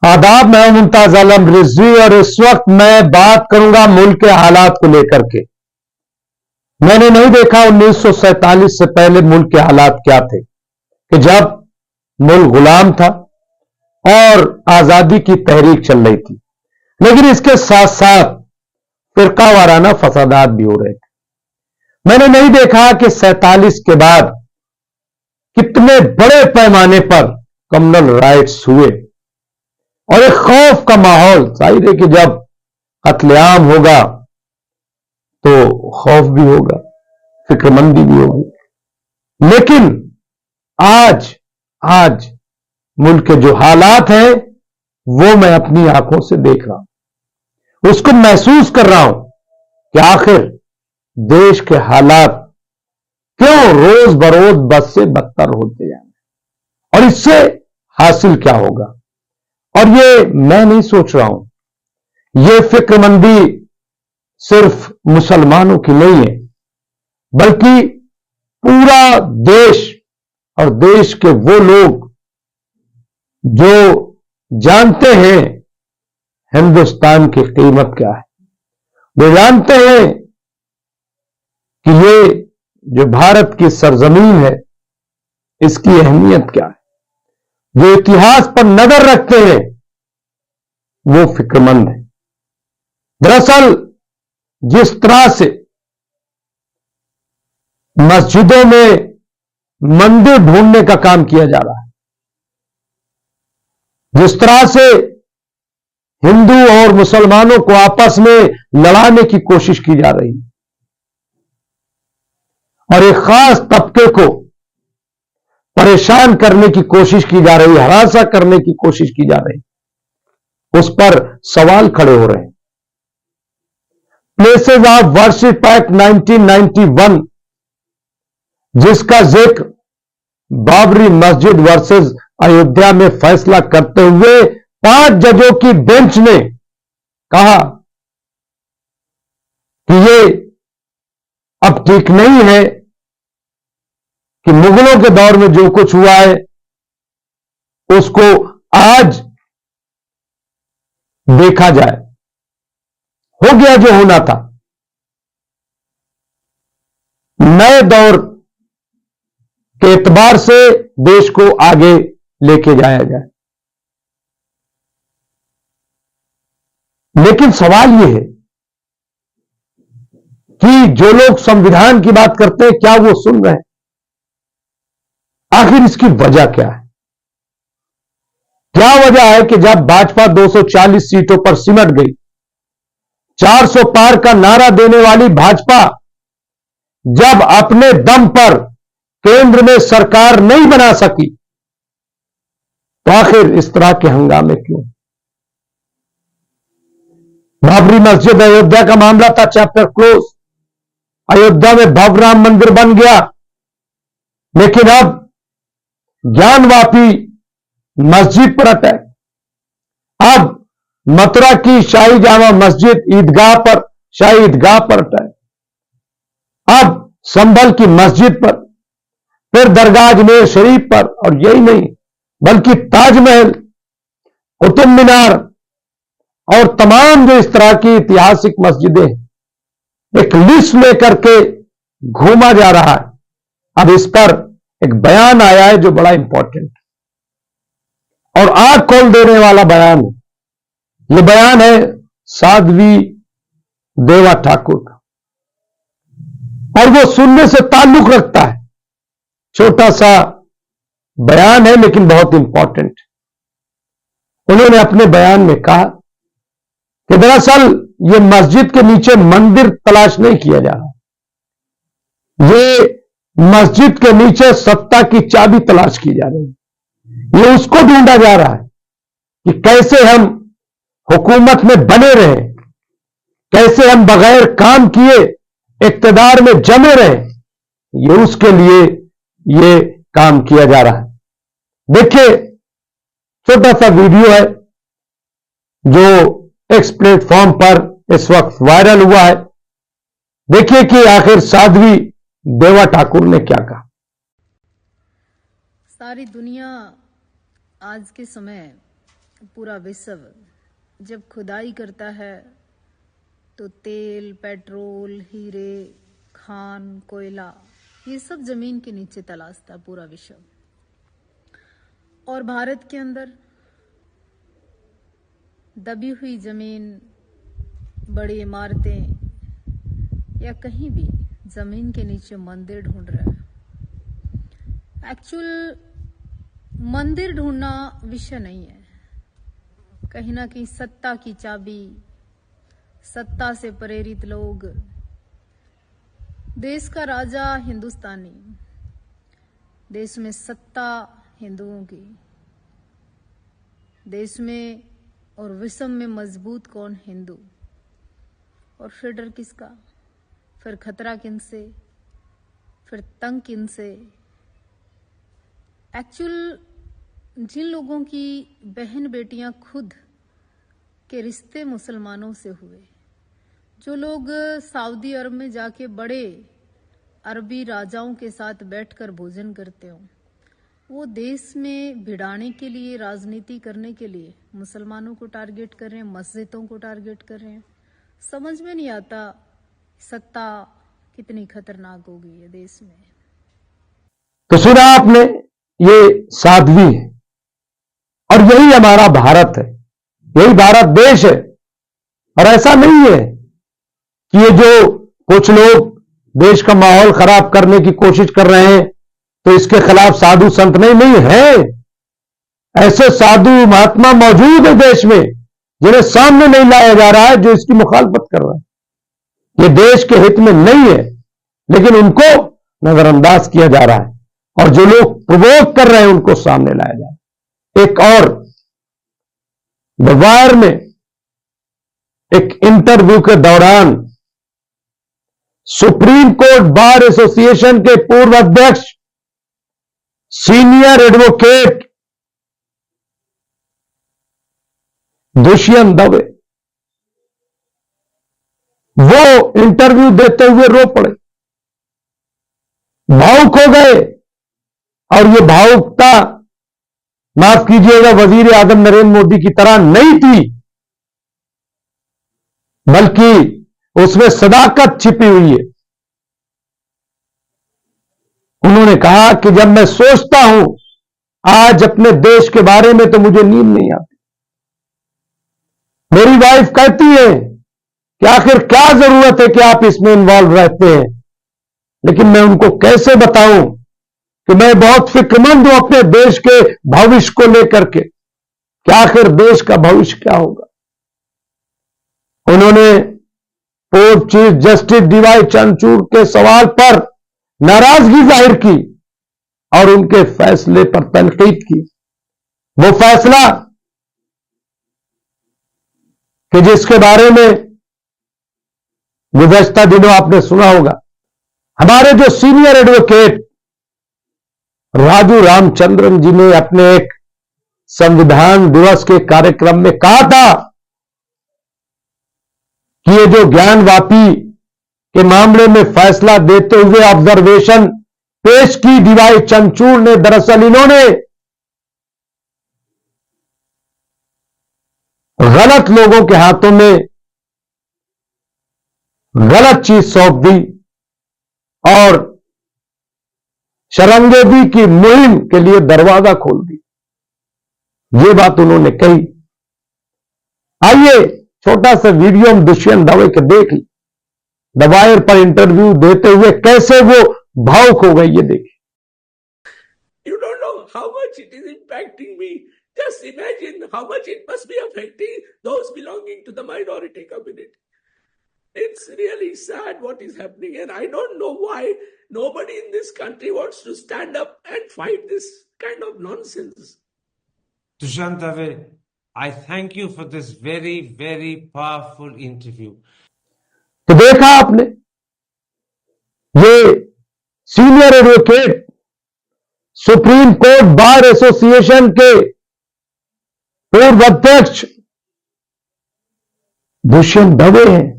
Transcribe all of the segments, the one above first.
आदाब, मैं हूं मुमताज आलम रिजवी और इस वक्त मैं बात करूंगा मुल्क के हालात को लेकर के। मैंने नहीं देखा 1947 से पहले मुल्क के हालात क्या थे कि जब मुल्क गुलाम था और आजादी की तहरीक चल रही थी, लेकिन इसके साथ साथ फिरका वाराना फसादात भी हो रहे थे। मैंने नहीं देखा कि 47 के बाद कितने बड़े पैमाने पर कम्युनल राइट्स हुए और एक खौफ का माहौल। जाहिर है कि जब कत्लेआम होगा तो खौफ भी होगा, फिक्रमंदी भी होगी। लेकिन आज आज मुल्क के जो हालात हैं वो मैं अपनी आंखों से देख रहा हूं, उसको महसूस कर रहा हूं कि आखिर देश के हालात क्यों रोज बरोज बद से बदतर होते जा रहे हैं और इससे हासिल क्या होगा। और ये मैं नहीं सोच रहा हूं, ये फिक्रमंदी सिर्फ मुसलमानों की नहीं है, बल्कि पूरा देश और देश के वो लोग जो जानते हैं हिंदुस्तान की कीमत क्या है, वो जानते हैं कि ये जो भारत की सरजमीन है इसकी अहमियत क्या है, जो इतिहास पर नजर रखते हैं वो फिक्रमंद है। दरअसल जिस तरह से मस्जिदों में मंदिर ढूंढने का काम किया जा रहा है, जिस तरह से हिंदू और मुसलमानों को आपस में लड़ाने की कोशिश की जा रही है और एक खास तबके को परेशान करने की कोशिश की जा रही है, हरासा करने की कोशिश की जा रही है, उस पर सवाल खड़े हो रहे हैं। प्लेसेस ऑफ वर्शिप एक्ट 1991, जिसका जिक्र बाबरी मस्जिद वर्सेस अयोध्या में फैसला करते हुए 5 जजों की बेंच ने कहा कि ये अब ठीक नहीं है कि मुगलों के दौर में जो कुछ हुआ है उसको आज देखा जाए, हो गया जो होना था। नए दौर के एतबार से देश को आगे लेके जाया जाए। लेकिन सवाल यह है कि जो लोग संविधान की बात करते हैं क्या वो सुन रहे हैं? आखिर इसकी वजह क्या है? क्या वजह है कि जब भाजपा 240 सीटों पर सिमट गई, 400 पार का नारा देने वाली भाजपा जब अपने दम पर केंद्र में सरकार नहीं बना सकी, तो आखिर इस तरह के हंगामे क्यों? बाबरी मस्जिद अयोध्या का मामला था, चैप्टर क्लोज। अयोध्या में भव्य राम मंदिर बन गया, लेकिन अब ज्ञानवापी मस्जिद पर अटैक, अब मथुरा की शाही जामा मस्जिद शाही ईदगाह पर अटैक, अब संभल की मस्जिद पर, फिर दरगाह अजमेर शरीफ पर, और यही नहीं बल्कि ताजमहल, कुतुब मीनार और तमाम जो इस तरह की ऐतिहासिक मस्जिदें, एक लिस्ट लेकर के घूमा जा रहा है। अब इस पर एक बयान आया है जो बड़ा इंपॉर्टेंट और आंख खोल देने वाला बयान है। यह बयान है साध्वी देवा ठाकुर का और वो सुनने से ताल्लुक रखता है। छोटा सा बयान है लेकिन बहुत इंपॉर्टेंट। उन्होंने अपने बयान में कहा कि दरअसल ये मस्जिद के नीचे मंदिर तलाश नहीं किया जा रहा, ये मस्जिद के नीचे सत्ता की चाबी तलाश की जा रही है। ये उसको ढूंढा जा रहा है कि कैसे हम हुकूमत में बने रहें, कैसे हम बगैर काम किए इक्तदार में जमे रहें। ये उसके लिए ये काम किया जा रहा है। देखिए, छोटा सा वीडियो है जो एक्स प्लेटफॉर्म पर इस वक्त वायरल हुआ है। देखिए कि आखिर साध्वी देवा ठाकुर ने क्या कहा। सारी दुनिया आज के समय पूरा विश्व जब खुदाई करता है तो तेल, पेट्रोल, हीरे, खान, कोयला, ये सब जमीन के नीचे तलाशता पूरा विश्व। और भारत के अंदर दबी हुई जमीन, बड़ी इमारतें या कहीं भी जमीन के नीचे मंदिर ढूंढ रहा है। एक्चुअल मंदिर ढूंढना विषय नहीं है। कहीं ना कहीं सत्ता की चाबी, सत्ता से प्रेरित लोग, देश का राजा हिंदुस्तानी, देश में सत्ता हिंदुओं की, देश में और विश्व में मजबूत कौन? हिंदू। और फिर डर किसका? फिर खतरा किनसे? फिर तंग किनसे? एक्चुअल जिन लोगों की बहन बेटियां खुद के रिश्ते मुसलमानों से हुए, जो लोग सऊदी अरब में जाके बड़े अरबी राजाओं के साथ बैठकर भोजन करते हो, वो देश में भिड़ाने के लिए, राजनीति करने के लिए मुसलमानों को टारगेट कर रहे हैं, मस्जिदों को टारगेट कर रहे हैं। समझ में नहीं आता सत्ता कितनी खतरनाक हो गई है देश में। तो सुना आपने, ये साध्वी है और यही हमारा भारत है, यही भारत देश है। और ऐसा नहीं है कि ये जो कुछ लोग देश का माहौल खराब करने की कोशिश कर रहे हैं तो इसके खिलाफ साधु संत नहीं है। ऐसे साधु महात्मा मौजूद है देश में जिन्हें सामने नहीं लाया जा रहा है, जो इसकी मुखालफत कर रहा है। ये देश के हित में नहीं है, लेकिन उनको नजरअंदाज किया जा रहा है और जो लोग प्रवोक कर रहे हैं उनको सामने लाया जा रहा है। एक और द वायर में एक इंटरव्यू के दौरान सुप्रीम कोर्ट बार एसोसिएशन के पूर्व अध्यक्ष, सीनियर एडवोकेट दुष्यंत दवे, वो इंटरव्यू देते हुए रो पड़े, भावुक हो गए। और ये भावुकता, माफ कीजिएगा, वजीर आजम नरेंद्र मोदी की तरह नहीं थी, बल्कि उसमें सदाकत छिपी हुई है। उन्होंने कहा कि जब मैं सोचता हूं आज अपने देश के बारे में तो मुझे नींद नहीं आती। मेरी वाइफ कहती है कि आखिर क्या जरूरत है कि आप इसमें इन्वॉल्व रहते हैं, लेकिन मैं उनको कैसे बताऊं कि मैं बहुत फिक्रमंद हूं अपने देश के भविष्य को लेकर के, कि आखिर देश का भविष्य क्या होगा। उन्होंने पूर्व चीफ जस्टिस डीवाई चंद्रचूड़ के सवाल पर नाराजगी जाहिर की और उनके फैसले पर तनकीद की। वो फैसला कि जिसके बारे में गुज़श्ता दिनों आपने सुना होगा, हमारे जो सीनियर एडवोकेट राजू रामचंद्रन जी ने अपने एक संविधान दिवस के कार्यक्रम में कहा था कि ये जो ज्ञानवापी के मामले में फैसला देते हुए ऑब्जर्वेशन पेश की डीवाई चंद्रचूड़ ने, दरअसल इन्होंने गलत लोगों के हाथों में गलत चीज सौंप दी और शरंगेबी की मुहिम के लिए दरवाजा खोल दी। ये बात उन्होंने कही। आइए छोटा सा वीडियो हम दुष्यंत दवे के देख ली, द वायर पर इंटरव्यू देते हुए कैसे वो भावुक हो गई, ये देखिए। You don't know how much it is impacting me. Just imagine how much it must be affecting those belonging to the minority community. It's really sad what is happening, and I don't know why nobody in this country wants to stand up and fight this kind of nonsense. Dushant Dave, I thank you for this very, very powerful interview. तो देखा आपने, ये senior advocate supreme court bar association के पूर्व अध्यक्ष दुष्यंत दवे हैं।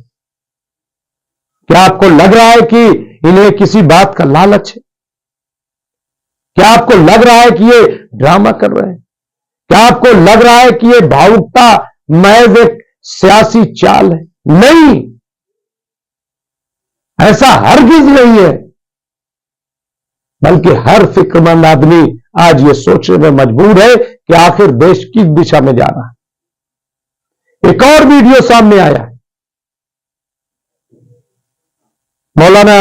क्या आपको लग रहा है कि इन्हें किसी बात का लालच है? क्या आपको लग रहा है कि ये ड्रामा कर रहे हैं? क्या आपको लग रहा है कि यह भावुकता महज एक सियासी चाल है? नहीं, ऐसा हरगिज नहीं है। बल्कि हर फिक्रमंद आदमी आज यह सोचने में मजबूर है कि आखिर देश किस दिशा में जा रहा है। एक और वीडियो सामने आया है मौलाना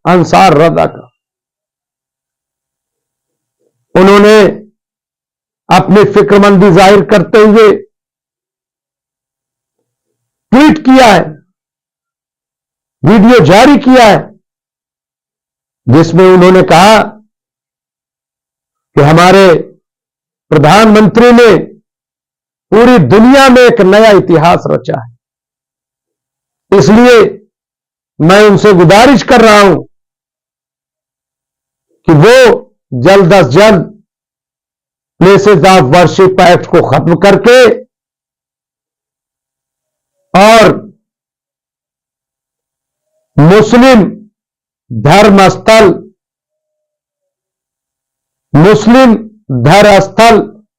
अंसार रजा का। उन्होंने अपनी फिक्रमंदी जाहिर करते हुए ट्वीट किया है, वीडियो जारी किया है, जिसमें उन्होंने कहा कि हमारे प्रधानमंत्री ने पूरी दुनिया में एक नया इतिहास रचा है। इसलिए मैं उनसे गुजारिश कर रहा हूं कि वो जल्द अज जल्द प्लेसेस ऑफ वर्शिप एक्ट को खत्म करके और मुस्लिम धर्म स्थल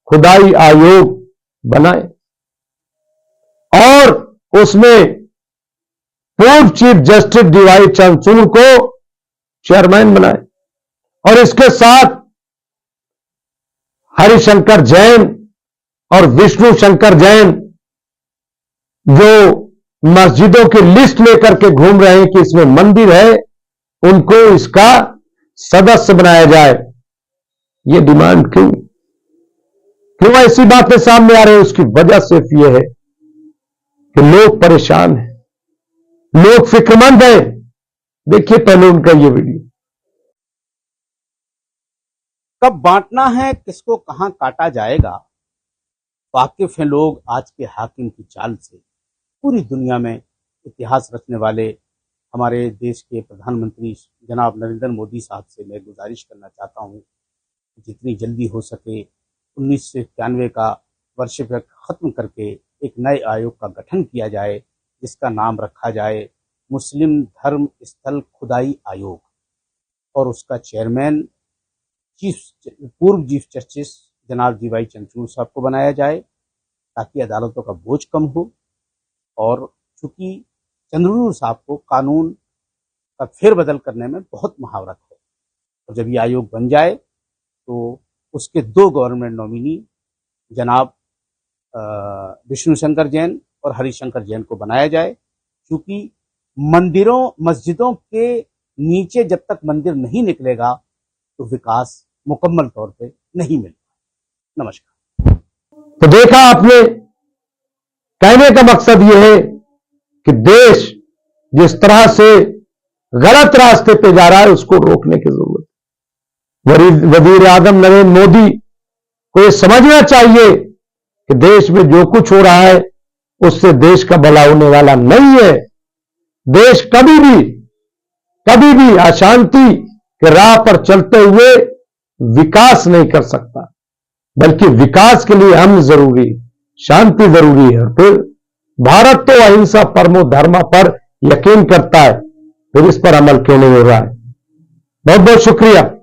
खुदाई आयोग बनाए और उसमें पूर्व चीफ जस्टिस डीवाई चंद्रचूड़ को चेयरमैन बनाए और इसके साथ हरिशंकर जैन और विष्णु शंकर जैन जो मस्जिदों की लिस्ट लेकर के घूम रहे हैं कि इसमें मंदिर है, उनको इसका सदस्य बनाया जाए। ये डिमांड क्यों ऐसी बातें सामने आ रही है? उसकी वजह सिर्फ यह है कि लोग परेशान हैं, लोग फिक्रमंद हैं। देखिए पहले उनका ये वीडियो। कब बांटना है, किसको कहां काटा जाएगा, वाकिफ हैं लोग आज के हाकिम की चाल से। पूरी दुनिया में इतिहास रचने वाले हमारे देश के प्रधानमंत्री जनाब नरेंद्र मोदी साहब से मैं गुजारिश करना चाहता हूं कि जितनी जल्दी हो सके 1991 का वर्शिप एक्ट खत्म करके एक नए आयोग का गठन किया जाए, जिसका नाम रखा जाए मुस्लिम धर्म स्थल खुदाई आयोग, और उसका चेयरमैन पूर्व चीफ जस्टिस जनाब डीवाई चंद्रचूड़ साहब को बनाया जाए, ताकि अदालतों का बोझ कम हो। और चूंकि चंद्रचूड़ साहब को कानून का फेरबदल करने में बहुत महारत है, और जब ये आयोग बन जाए तो उसके 2 गवर्नमेंट नॉमिनी जनाब विष्णु शंकर जैन और हरिशंकर जैन को बनाया जाए, क्योंकि मस्जिदों के नीचे जब तक मंदिर नहीं निकलेगा तो विकास मुकम्मल तौर पे नहीं मिलेगा। नमस्कार। तो देखा आपने, कहने का मकसद यह है कि देश जिस तरह से गलत रास्ते पे जा रहा है उसको रोकने की जरूरत है। वजीर आजम नरेंद्र मोदी को यह समझना चाहिए कि देश में जो कुछ हो रहा है उससे देश का भला होने वाला नहीं है। देश कभी भी अशांति के राह पर चलते हुए विकास नहीं कर सकता, बल्कि विकास के लिए अमन जरूरी, शांति जरूरी है। फिर भारत तो अहिंसा परमो धर्म पर यकीन करता है, फिर इस पर अमल क्यों नहीं हो रहा है? बहुत बहुत शुक्रिया।